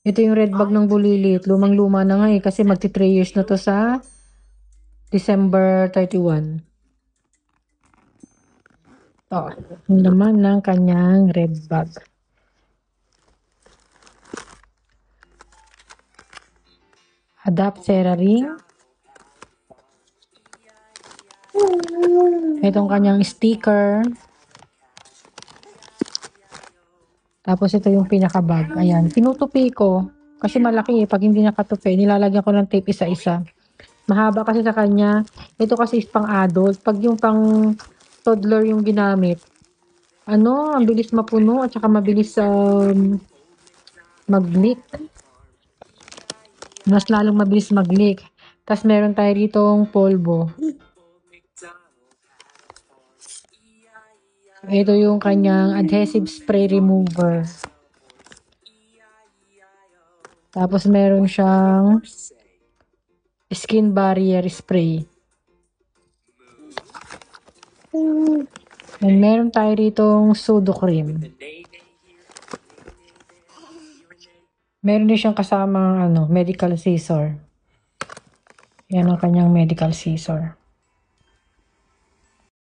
Ito yung red bag ng bulilit. Lumang-luma na nga eh. Kasi magti 3 years na to sa December 31. Ito. Yung naman ng kanyang red bag. Adapt Cera ring. Itong kanyang sticker. Tapos ito yung pinaka-bag. Ayan. Tinutupi ko. Kasi malaki eh. Pag hindi nakatupi, nilalagyan ko ng tape isa-isa. Mahaba kasi sa kanya. Ito kasi is pang adult. Pag yung pang toddler yung ginamit, ang bilis mapuno at saka mabilis mag-leak. Mas lalong mabilis mag-leak. Tapos meron tayo ditong polvo. Ito yung kanyang adhesive spray remover. Tapos meron siyang skin barrier spray. And meron tayo ditong Sudo cream. Meron din siyang kasamang medical scissor. Yan ang kanyang medical scissor.